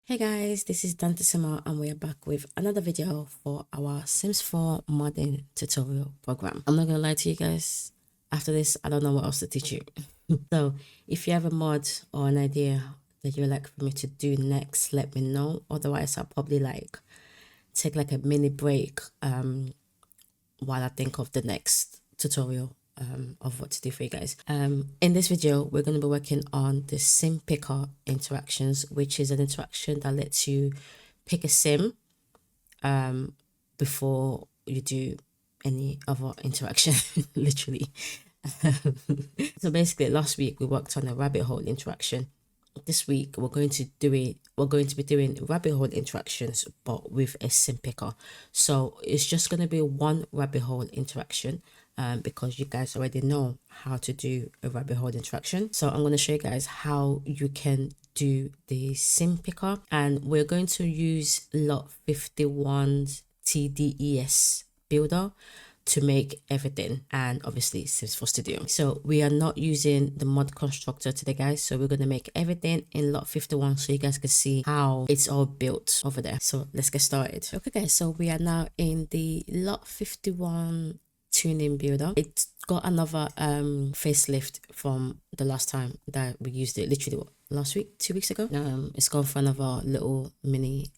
Hey guys, this is Dantissima and we are back with another video for our Sims 4 modding tutorial program. I'm not gonna lie to you guys, after this I don't know what else to teach you. So if you have a mod or an idea that you'd like for me to do next, let me know. Otherwise I'll probably take a mini break while I think of the next tutorial of what to do for you guys. In this video, we're going to be working on the SimPicker interactions, which is an interaction that lets you pick a sim before you do any other interaction, literally. So basically, last week we worked on a rabbit hole interaction. This week we're going to be doing rabbit hole interactions but with a SimPicker. So it's just going to be one rabbit hole interaction because you guys already know how to do a rabbit hole interaction. So I'm going to show you guys how you can do the SimPicker, and we're going to use lot 51's TDES builder to make everything, and obviously Sims 4 Studio. So we are not using the mod constructor today, guys. So we're going to make everything in lot 51 so you guys can see how it's all built over there. So let's get started. Okay guys, so we are now in the lot 51 tuning builder. It's got another facelift from the last time that we used it, literally last week, 2 weeks ago. It's gone for another little mini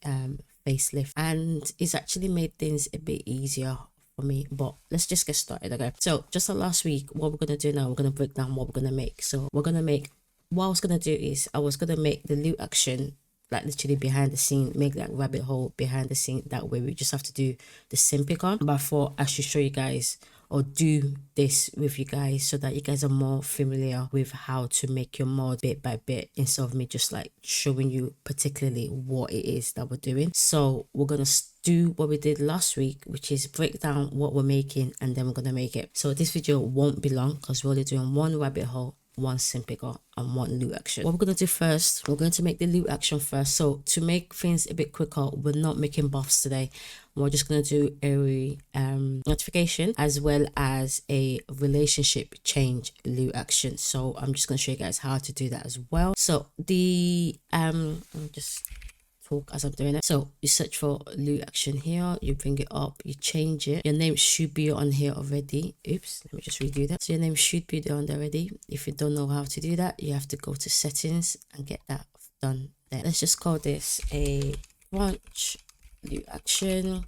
facelift, and it's actually made things a bit easier for me, but let's just get started. Okay, so just like last week, what we're gonna do now, we're gonna break down what we're gonna make. So what I was gonna do is I was gonna make the loot action like literally behind the scene, make that rabbit hole behind the scene. That way we just have to do the SimPicker. But I thought I should show you guys or do this with you guys so that you guys are more familiar with how to make your mod bit by bit, instead of me just like showing you particularly what it is that we're doing. So we're gonna do what we did last week, which is break down what we're making and then we're gonna make it. So this video won't be long because we're only doing one rabbit hole, one SimPicker and one loot action. What we're going to do first, we're going to make the loot action first. So to make things a bit quicker, we're not making buffs today. We're just going to do a notification as well as a relationship change loot action. So I'm just going to show you guys how to do that as well. So the I'll just talk as I'm doing it. So you search for loot action here, you bring it up, you change it. Your name should be on here already. Oops, let me just redo that. So your name should be on there already. If you don't know how to do that, you have to go to settings and get that done there. Let's just call this a branch loot action.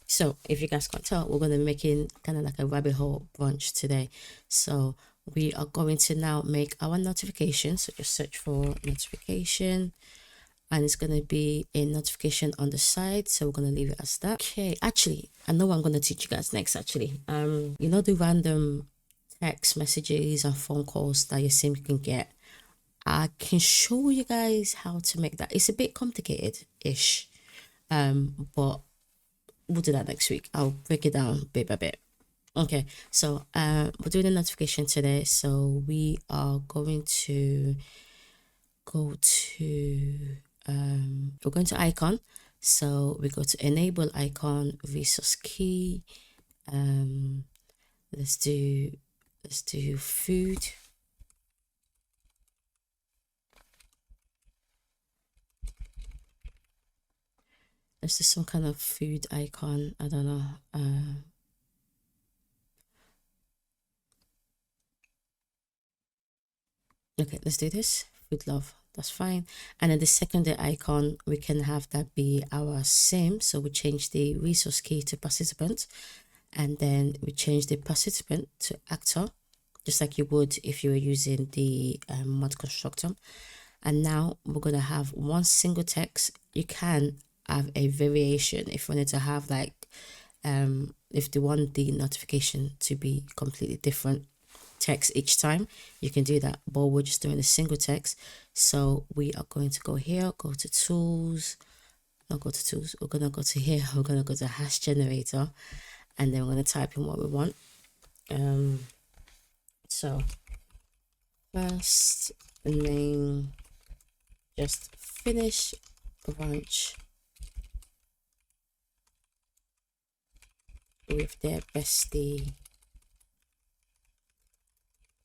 So if you guys can't tell, we're going to be making kind of like a rabbit hole branch today. So we are going to now make our notification. So just search for notification, and it's going to be a notification on the side, so we're going to leave it as that. Okay, actually I know what I'm going to teach you guys next. Actually, you know the random text messages and phone calls that your sim can get, I can show you guys how to make that. It's a bit complicated ish, but we'll do that next week. I'll break it down bit by bit. Okay, so we're doing a notification today, so we are going to go to we're going to icon. So we go to enable icon, resource key. Let's do food. Let's do some kind of food icon. I don't know. Okay, let's do this. Food love. That's fine. And then the secondary icon, we can have that be our sim. So we change the resource key to participant, and then we change the participant to actor, just like you would if you were using the mod constructor. And now we're going to have one single text. You can have a variation if you wanted to have if you want the notification to be completely different text each time, you can do that, but we're just doing a single text. So we are going to go here, go to tools, not go to tools, we're going to go to here, we're going to go to hash generator, and then we're going to type in what we want. So first name, just finish branch with their bestie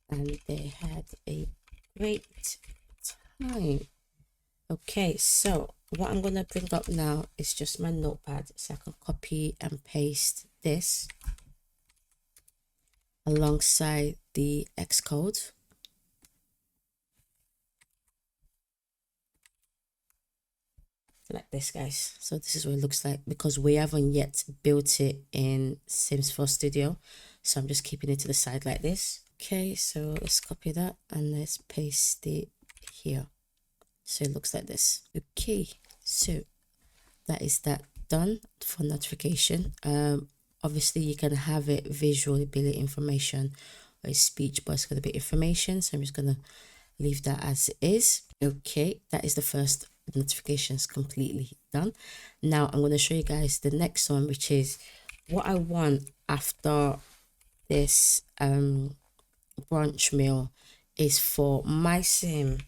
and they had a great time. Okay, so what I'm gonna bring up now is just my notepad, so I can copy and paste this alongside the Xcode. Like this, guys. So this is what it looks like, because we haven't yet built it in Sims 4 Studio, so I'm just keeping it to the side like this. Okay, so let's copy that and let's paste it here, so it looks like this. Okay, so that is that done for notification. Obviously you can have it visually, be it information or speech, but it's going to be information, so I'm just going to leave that as it is. Okay, that is the first notifications completely done. Now I'm going to show you guys the next one, which is what I want after this brunch meal is for my sim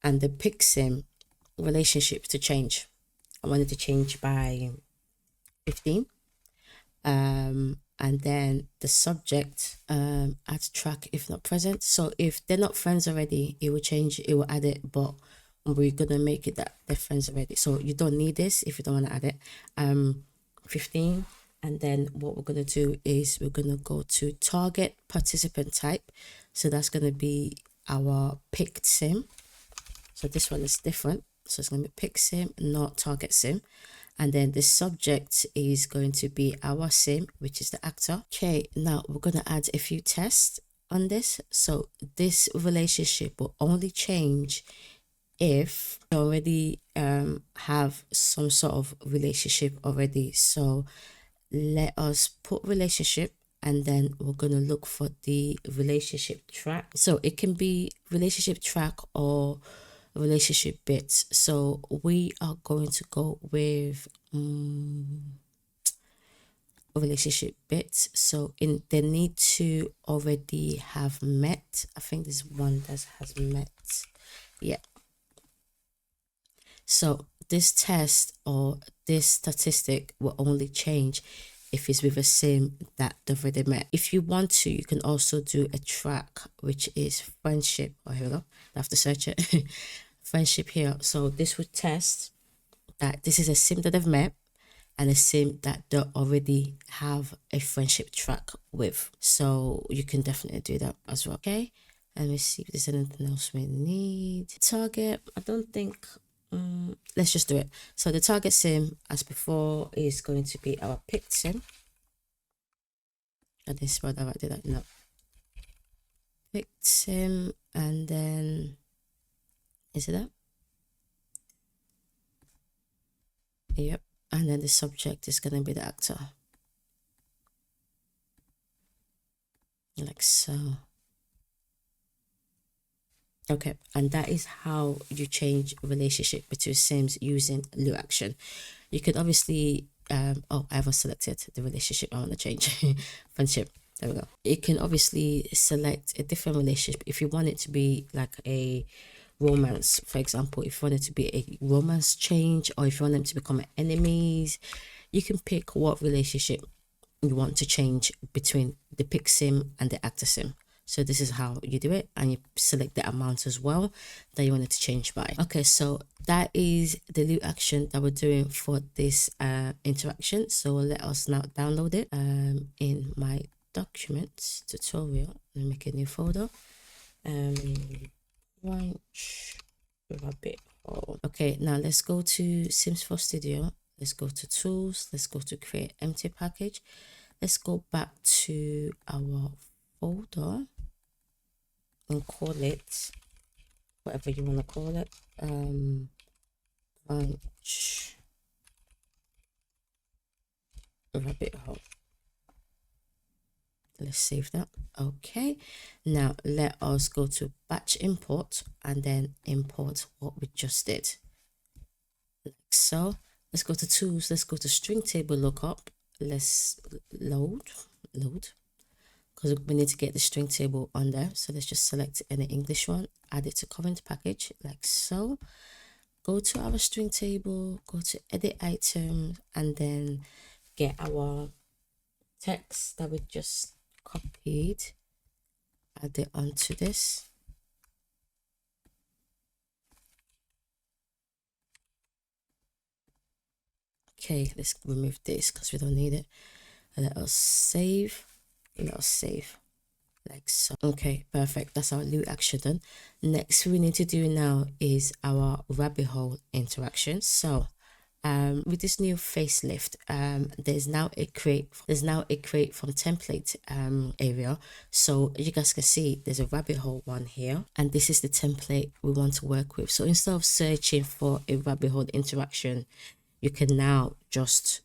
and the pig sim relationship to change. I wanted to change by 15. And then the subject, add track if not present. So if they're not friends already, it will change, it will add it, but we're gonna make it that they're friends already, so you don't need this if you don't want to add it. 15. And then what we're gonna do is we're gonna go to target participant type, so that's gonna be our picked sim. So this one is different, so it's gonna be pick sim, not target sim. And then the subject is going to be our sim, which is the actor. Okay, now we're going to add a few tests on this. So this relationship will only change if you already have some sort of relationship already. So let us put relationship, and then we're going to look for the relationship track. So it can be relationship track or relationship bits. So we are going to go with relationship bits. So they need to already have met. I think this one that has met. Yeah. So this test or this statistic will only change if it's with a sim that they've already met. If you want to, you can also do a track, which is friendship. Oh, here we go. I have to search it. Friendship here. So this would test that this is a sim that they've met and a sim that they already have a friendship track with. So you can definitely do that as well. Okay, let me see if there's anything else we need. Target, I don't think, let's just do it. So the target sim, as before, is going to be our picked sim. I didn't spell that right, did I? No. Picked sim, and then, is it that? Yep. And then the subject is going to be the actor. Like so. Okay, and that is how you change relationship between sims using Lua action. You could obviously oh, I haven't selected the relationship I want to change. Friendship, there we go. You can obviously select a different relationship if you want it to be like a romance. For example, if you want it to be a romance change, or if you want them to become enemies, you can pick what relationship you want to change between the pick sim and the actor sim. So this is how you do it, and you select the amount as well that you want it to change by. Okay, so that is the new action that we're doing for this interaction. So let us now download it in my documents tutorial. Let me make a new folder. Rabbithole. Okay, now let's go to Sims 4 Studio. Let's go to tools. Let's go to create empty package. Let's go back to our folder and call it whatever you want to call it. Bunch Rabbithole. Let's save that. Okay, now let us go to batch import and then import what we just did, like so. Let's go to tools. Let's go to string table lookup. Let's load because we need to get the string table on there. So let's just select any English one, add it to current package, like so. Go to our string table, go to edit item, and then get our text that we just copied, add it onto this. Okay, let's remove this because we don't need it. Let us save. Like so. Okay, perfect. That's our loot action done. Next we need to do now is our rabbit hole interaction. So with this new facelift, there's now a create from template area. So you guys can see there's a rabbit hole one here, and this is the template we want to work with. So instead of searching for a rabbit hole interaction, you can now just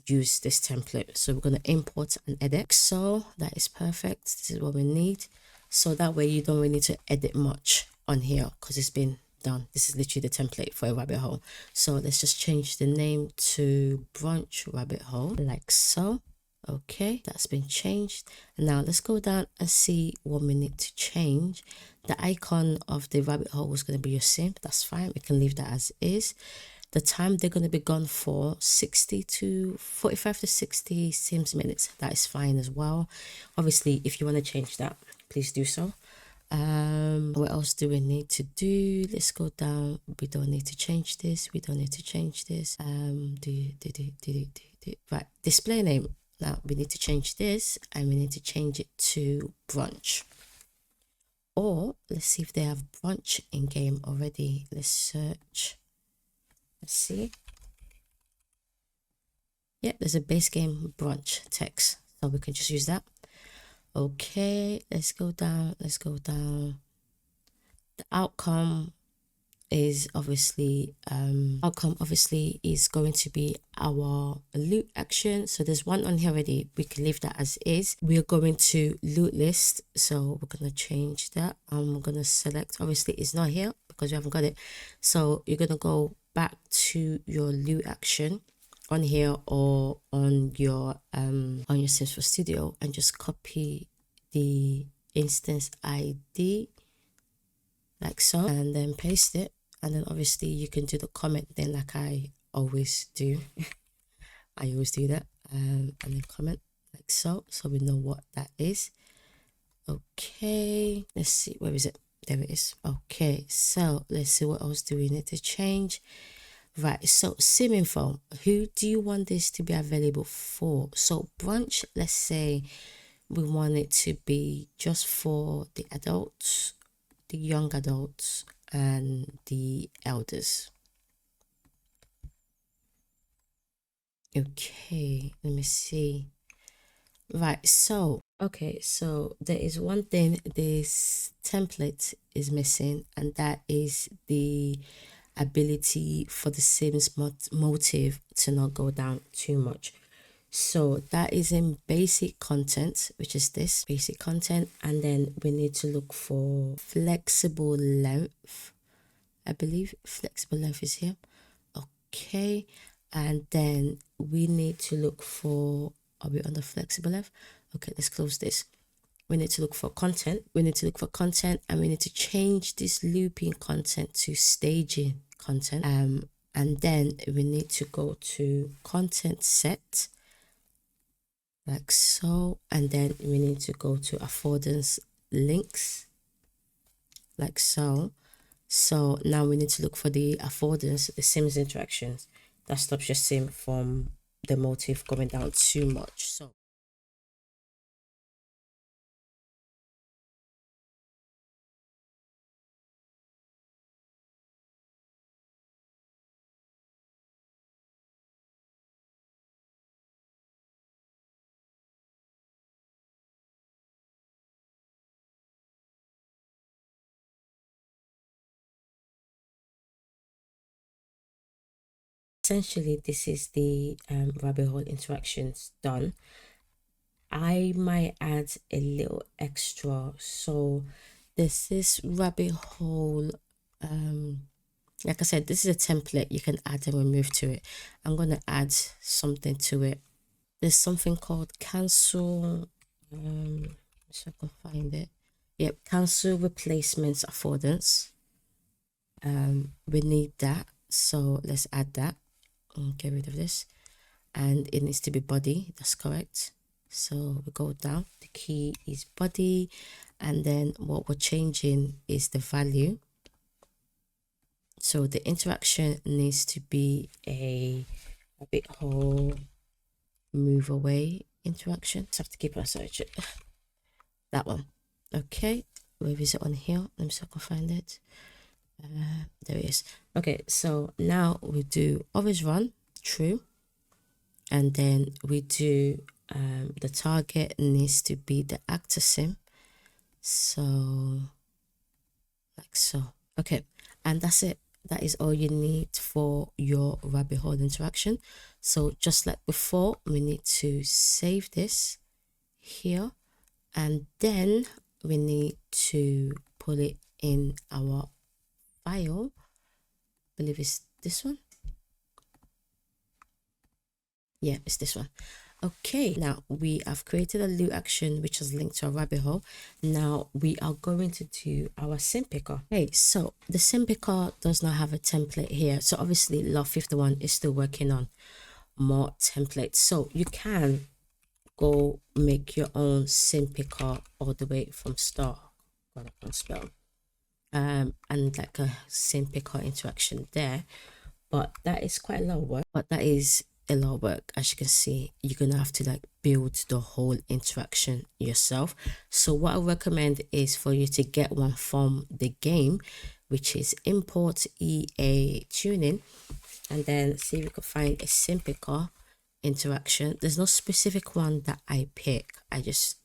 use this template. So we're going to import and edit. So that is perfect. This is what we need. So that way you don't really need to edit much on here because it's been done. This is literally the template for a rabbit hole. So let's just change the name to brunch rabbit hole, like so. Okay, that's been changed. And now let's go down and see what we need to change. The icon of the rabbit hole is going to be your sim. That's fine. We can leave that as is. The time they're going to be gone for 45 to 60 sims minutes. That is fine as well. Obviously, if you want to change that, please do so. What else do we need to do? Let's go down. We don't need to change this. Right, display name. Now we need to change this, and we need to change it to brunch. Or let's see if they have brunch in game already. Let's search. Let's see. Yeah, there's a base game brunch text, so we can just use that. Okay, let's go down. The outcome is obviously is going to be our loot action. So there's one on here already. We can leave that as is. We are going to loot list, so we're gonna change that. I'm gonna select, obviously it's not here because we haven't got it, so you're gonna go back to your loot action on here or on your Sims 4 Studio and just copy the instance ID like so, and then paste it. And then obviously you can do the comment then, like I always do. I always do that, and then comment like so, so we know what that is. Okay, let's see, where is it? There it is. Okay, so let's see what else do we need to change. Right, so sim info, who do you want this to be available for? So brunch, let's say we want it to be just for the adults, the young adults, and the elders. Okay, let me see. Right, so okay, so there is one thing this template is missing, and that is the ability for the Sims motive to not go down too much. So that is in basic content, which is this basic content, and then we need to look for flexible length. I believe flexible length is here. Okay, and then we need to look for, are we on the flexible length? Okay, let's close this. We need to look for content. And we need to change this looping content to staging content. And then we need to go to content set, like so, and then we need to go to affordance links, like so. So now we need to look for the affordance, the Sims interactions that stops your sim from the motive going down too much. So essentially this is the rabbit hole interactions done. I might add a little extra. So this is rabbit hole, like I said, this is a template you can add and remove to it. I'm going to add something to it. There's something called cancel, so I can find it. Yep, cancel replacements affordance. We need that, so let's add that and get rid of this. And it needs to be body, that's correct. So we go down, the key is body, and then what we're changing is the value. So the interaction needs to be a Rabbithole move away interaction. Just have to keep on searching. That one. Okay, where is it on here? Let me see if I can find it. There it is. Okay, so now we do always run true, and then we do the target needs to be the actor sim, so like so. Okay, and that's it. That is all you need for your Rabbithole interaction. So just like before, we need to save this here, and then we need to put it in our file. I believe it's this one. Yeah, it's this one. Okay, now we have created a loop action which is linked to a Rabbithole. Now we are going to do our SimPicker. Okay, so the SimPicker does not have a template here. So obviously Love 51 is still working on more templates. So you can go make your own SimPicker all the way from start. God, I can't spell. And like a SimPicker interaction there. But that is quite a lot of work. As you can see. You're gonna have to like build the whole interaction yourself. So what I recommend is for you to get one from the game, which is import EA tuning, and then see if you can find a SimPicker interaction. There's no specific one that I pick. I just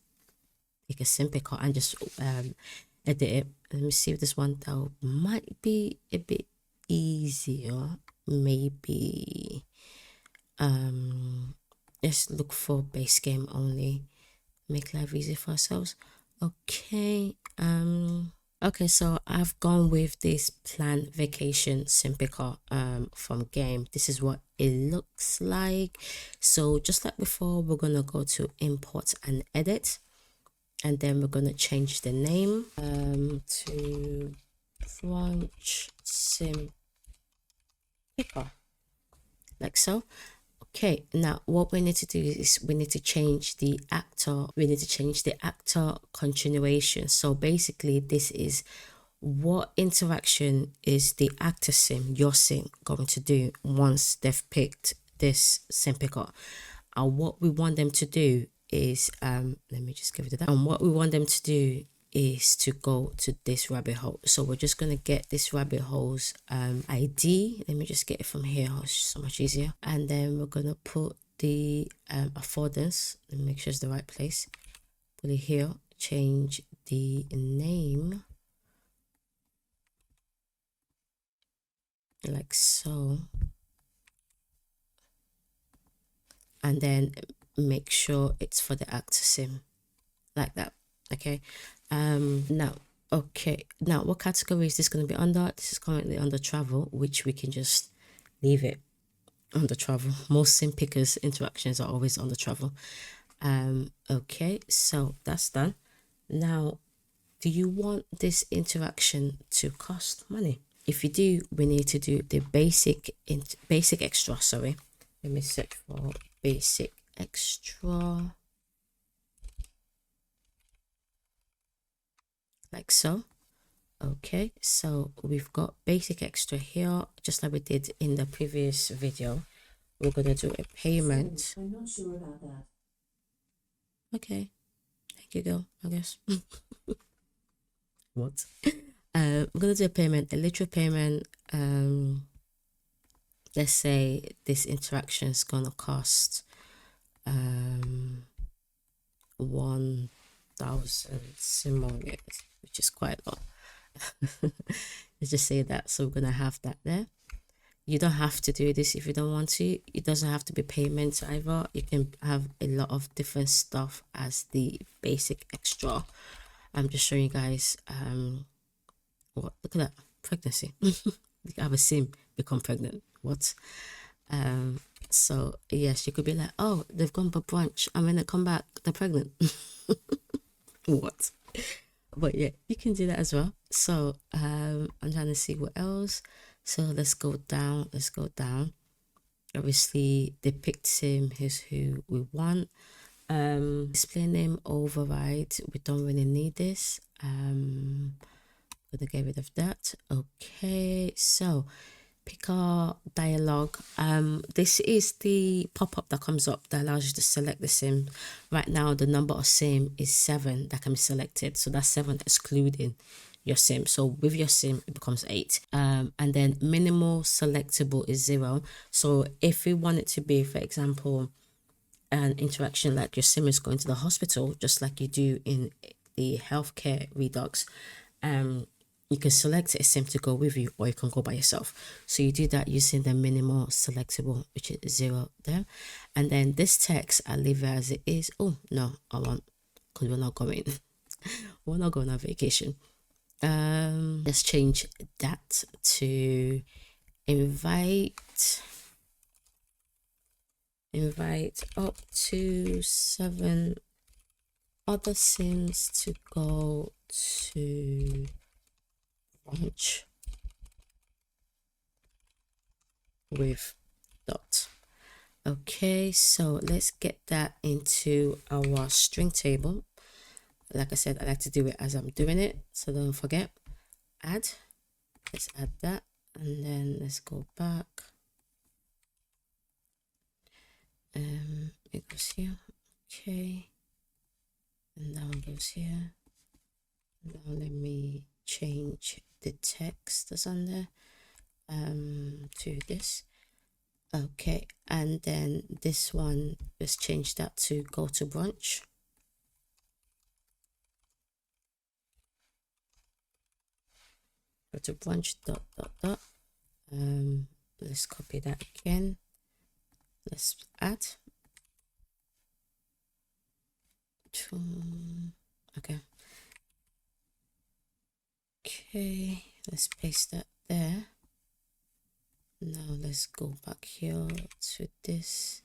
pick a SimPicker and just edit it. Let me see if this one though might be a bit easier. Maybe let's look for base game only, make life easy for ourselves. Okay, okay, so I've gone with this plan vacation SimPicker from game. This is what it looks like. So just like before, we're gonna go to import and edit, and then we're gonna change the name to French SimPicker, like so. Okay, now what we need to do is we need to change the actor. We need to change the actor continuation. So basically, this is what interaction is the actor sim, your sim, going to do once they've picked this SimPicker. And what we want them to do is let me just give it that. And what we want them to do is to go to this Rabbithole. So we're just going to get this Rabbithole's ID. Let me just get it from here. It's so much easier. And then we're going to put the affordance. Let me make sure it's the right place. Put it here. Change the name like so. And then make sure it's for the actor sim like that. Okay, now what category is this going to be under? This is currently under travel, which we can just leave it under travel. Most SimPickers interactions are always under travel. Okay, so that's done. Now, do you want this interaction to cost money? If you do, we need to do the basic extra. Sorry, let me search for basic extra. Like so. Okay, so we've got basic extra here, just like we did in the previous video. We're gonna do a payment. I'm not sure about that. Okay, thank you, girl, I guess. What? We're gonna do a payment, a literal payment. Let's say this interaction is gonna cost 1,000 simoleons, which is quite a lot. Let's just say that. So we're gonna have that there. You don't have to do this if you don't want to. It doesn't have to be payments either. You can have a lot of different stuff as the basic extra. I'm just showing you guys what, look at that, pregnancy. You can have a sim become pregnant. What? So yes, you could be like, oh, they've gone for brunch and when they come back they're pregnant. What? But yeah, you can do that as well. So I'm trying to see what else. So let's go down. Obviously the picked sim is who we want. Display name override, we don't really need this. I'm gonna get rid of that. Okay, so SimPicker dialog. This is the pop-up that comes up that allows you to select the sim. Right now the number of sim is 7 that can be selected, so that's 7 excluding your sim. So with your sim it becomes 8. And then minimal selectable is 0. So if we want it to be, for example, an interaction like your sim is going to the hospital, just like you do in the healthcare redux, you can select a sim to go with you, or you can go by yourself. So you do that using the minimal selectable, which is 0 there. And then this text, I leave it as it is. Oh no, I won't, because we're not going on vacation. Let's change that to invite up to 7 other sims to go to brunch with dot. Okay, so let's get that into our string table. Like I said, I like to do it as I'm doing it, so don't forget. Let's add that, and then let's go back. It goes here. Okay, and that one goes here. Now let me change the text that's on there to this. Okay, and then this one, let's change that to go to brunch. Go to brunch dot. Let's copy that again. Let's add. Okay, let's paste that there. Now let's go back here to this.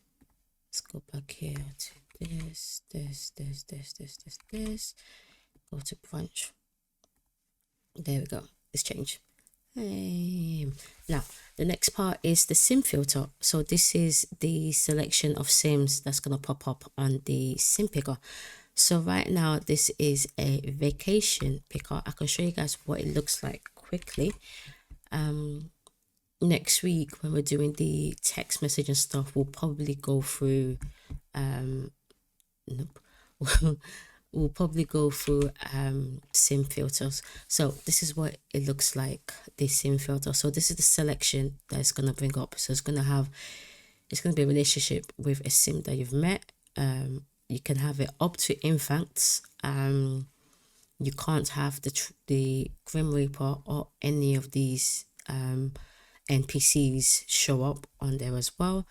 Let's go back here to this. Go to brunch. There we go. It's changed. Now the next part is the sim filter. So this is the selection of sims that's gonna pop up on the sim picker. So right now this is a vacation picker. I can show you guys what it looks like quickly. Next week when we're doing the text message and stuff, we'll probably go through we'll probably go through sim filters. So this is what it looks like, the sim filter. So this is the selection that it's gonna bring up. So it's gonna be a relationship with a sim that you've met. You can have it up to infants. You can't have the Grim Reaper or any of these NPCs show up on there as well.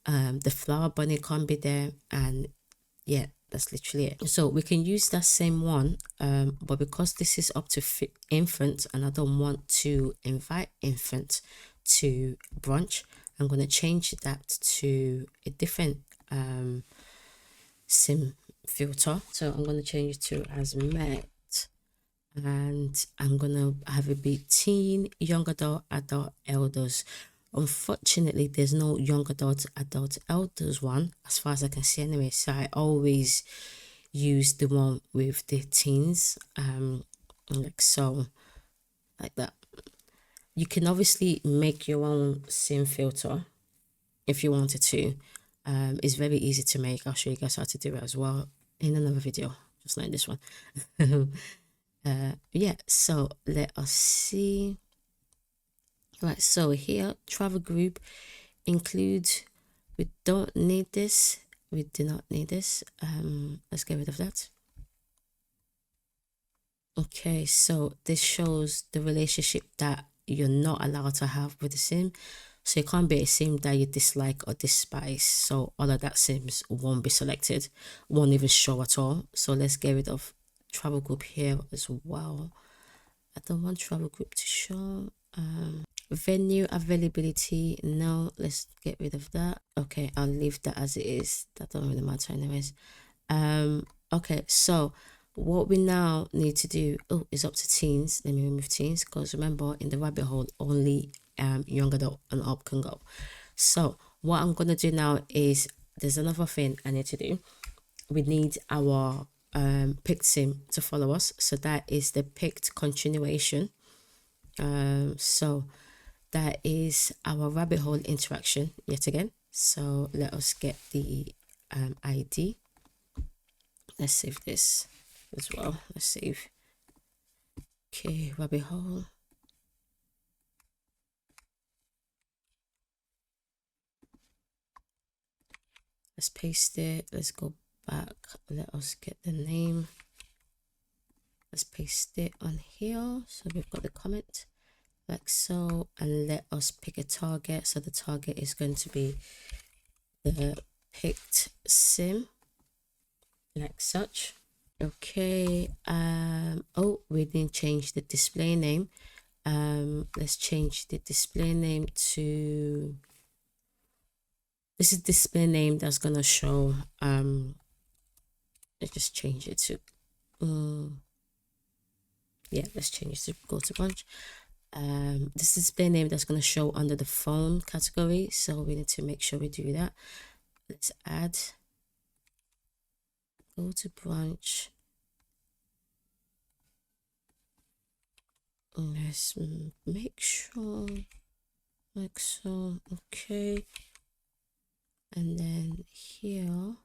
The flower bunny can't be there, and yeah, that's literally it. So we can use that same one, but because this is up to infant and I don't want to invite infant to brunch, I'm going to change that to a different sim filter. So I'm going to change it to as met, and I'm going to have it be teen, young adult, adult, elders. Unfortunately, there's no young adult, adult, elders one as far as I can see anyway. So I always use the one with the teens, like so, like that. You can obviously make your own sim filter if you wanted to. It's very easy to make. I'll show you guys how to do it as well in another video, just like this one. Yeah, so let us see. Right, so here travel group includes, we don't need this, we do not need this. Let's get rid of that. Okay, so this shows the relationship that you're not allowed to have with the sim. So it can't be a sim that you dislike or despise, so all of that sims won't be selected, won't even show at all. So let's get rid of travel group here as well. I don't want travel group to show. Venue availability, no, let's get rid of that. Okay, I'll leave that as it is. That don't really matter anyways. Okay, so what we now need to do is up to teens. Let me remove teens, because remember in the rabbit hole only young adult and up can go. So what I'm gonna do now is, there's another thing I need to do. We need our picked sim to follow us, so that is the picked continuation. So that is our rabbit hole interaction yet again. So let us get the ID. Let's save this as well. Let's save. Okay, rabbit hole. Let's paste it. Let's go back. Let us get the name. Let's paste it on here. So we've got the comment like so, and let us pick a target. So the target is going to be the picked sim, like such. Okay. Oh, we didn't change the display name. Let's change the display name to, this is display name that's gonna show, let's just change it to yeah, let's change it to go to bunch. This display name that's going to show under the phone category, so we need to make sure we do that. Let's add, go to branch. Let's make sure like so. Okay, and then here,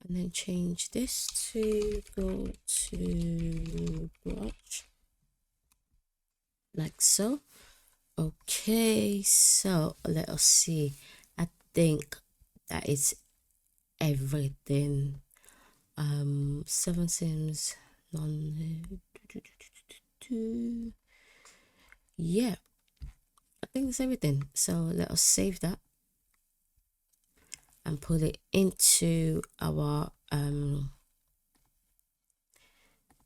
and then change this to go to branch like so. Okay, so let us see. I think that is everything. 7 sims, yeah, I think that's everything. So let us save that and put it into our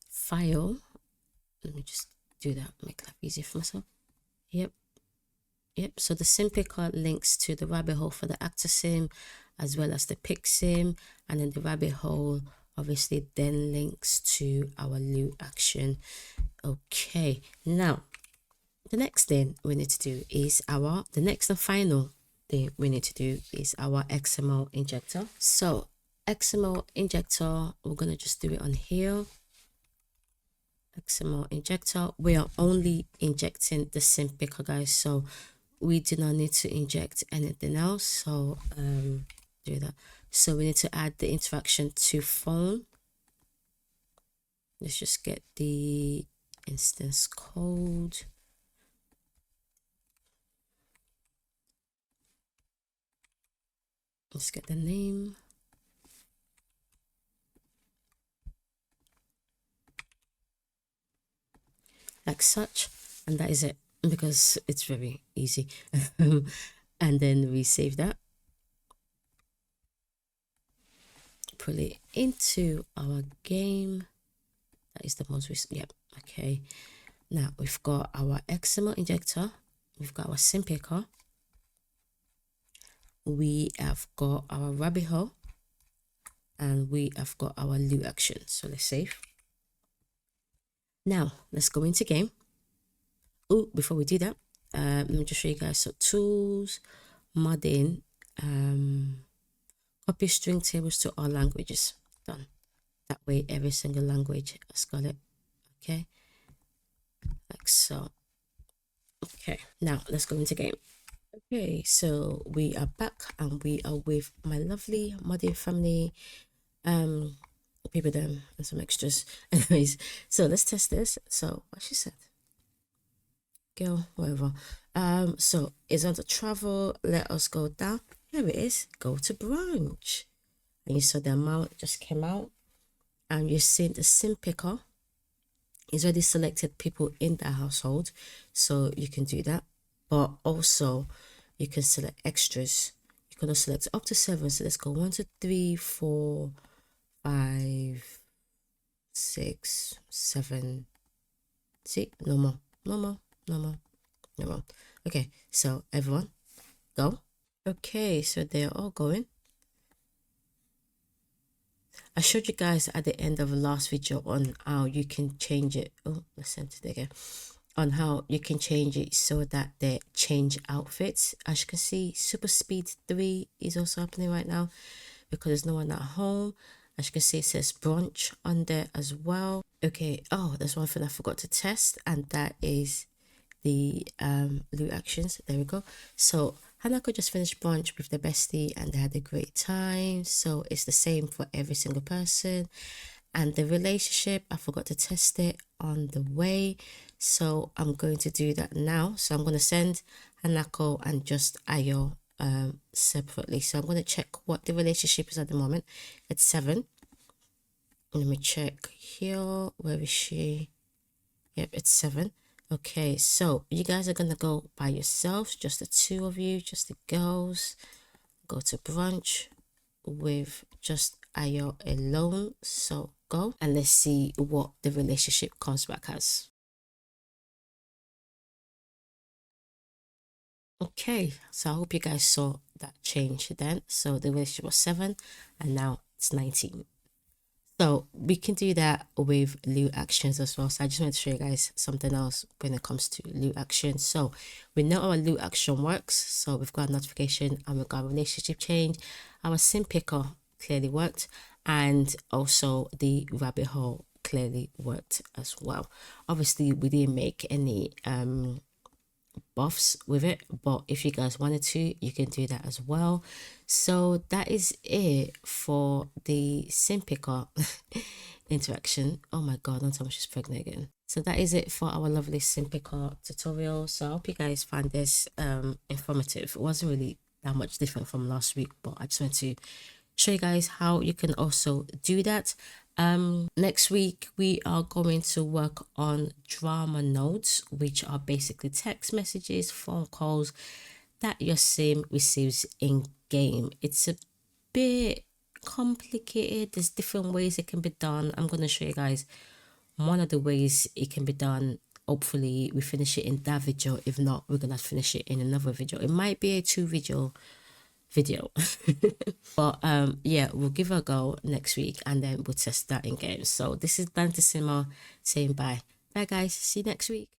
file. Let me just do that, make life easier for myself. Yep, so the SimPicker links to the rabbit hole for the actor sim as well as the pick sim, and then the rabbit hole obviously then links to our loot action. Okay, now the next thing we need to do is the next and final thing we need to do is our XML injector. So XML injector, we're gonna just do it on here. XML injector, we are only injecting the SimPicker, guys, so we do not need to inject anything else. So do that. So we need to add the interaction to phone. Let's just get the instance code. Let's get the name. Like such, and that is it, because it's very easy. And then we save that, put it into our game. That is the most recent. Yep. Okay, now we've got our XML injector, we've got our SimPicker, we have got our rabbit hole, and we have got our loot action. So let's save. Now let's go into game. Oh, before we do that, let me just show you guys. So tools, modding, copy string tables to all languages. Done. That way every single language has got it. Okay, like so. Okay, now let's go into game. Okay, so we are back and we are with my lovely modding family, people them and some extras. Anyways, so let's test this. So what she said, girl, whatever. So it's on the travel. Let us go down. Here it is. Go to branch, and you saw the amount just came out, and you see the SimPicker is already selected people in that household, so you can do that. But also you can select extras. You can also select up to 7. So let's go 1, 2, 3, 4, 5, 6, 7. See, no more. Okay, so everyone go. Okay, so they're all going. I showed you guys at the end of the last video on how you can change it. Oh, let's send it again. On how you can change it so that they change outfits. As you can see, super speed 3 is also happening right now because there's no one at home. As you can see, it says brunch on there as well. Okay, oh, there's one thing I forgot to test, and that is the Lou actions. There we go. So Hanako just finished brunch with the bestie and they had a great time. So it's the same for every single person. And the relationship, I forgot to test it on the way, so I'm going to do that now. So I'm going to send Hanako and just Ayo separately. So I'm going to check what the relationship is at the moment. It's 7. Let me check here. Where is she? Yep, it's 7. Okay, so you guys are gonna go by yourselves, just the 2 of you, just the girls. Go to brunch with just Ayo alone. So go and let's see what the relationship comes back as. Okay, so I hope you guys saw that change then. So the relationship was 7 and now it's 19. So we can do that with Lou actions as well. So I just want to show you guys something else when it comes to Lou actions. So we know our Lou action works. So we've got a notification and we've got a relationship change. Our SimPicker clearly worked, and also the Rabbithole clearly worked as well. Obviously we didn't make any buffs with it, but if you guys wanted to, you can do that as well. So that is it for the SimPicker interaction. Oh my god, don't tell me she's pregnant again. So that is it for our lovely SimPicker tutorial. So I hope you guys find this informative. It wasn't really that much different from last week, but I just wanted to show you guys how you can also do that. Next week we are going to work on drama notes, which are basically text messages, phone calls that your sim receives in game. It's a bit complicated. There's different ways it can be done. I'm going to show you guys one of the ways it can be done. Hopefully we finish it in that video. If not, we're gonna finish it in another video. It might be a 2-video but yeah, we'll give it a go next week and then we'll test that in game. So this is Dante Simmer saying bye guys, see you next week.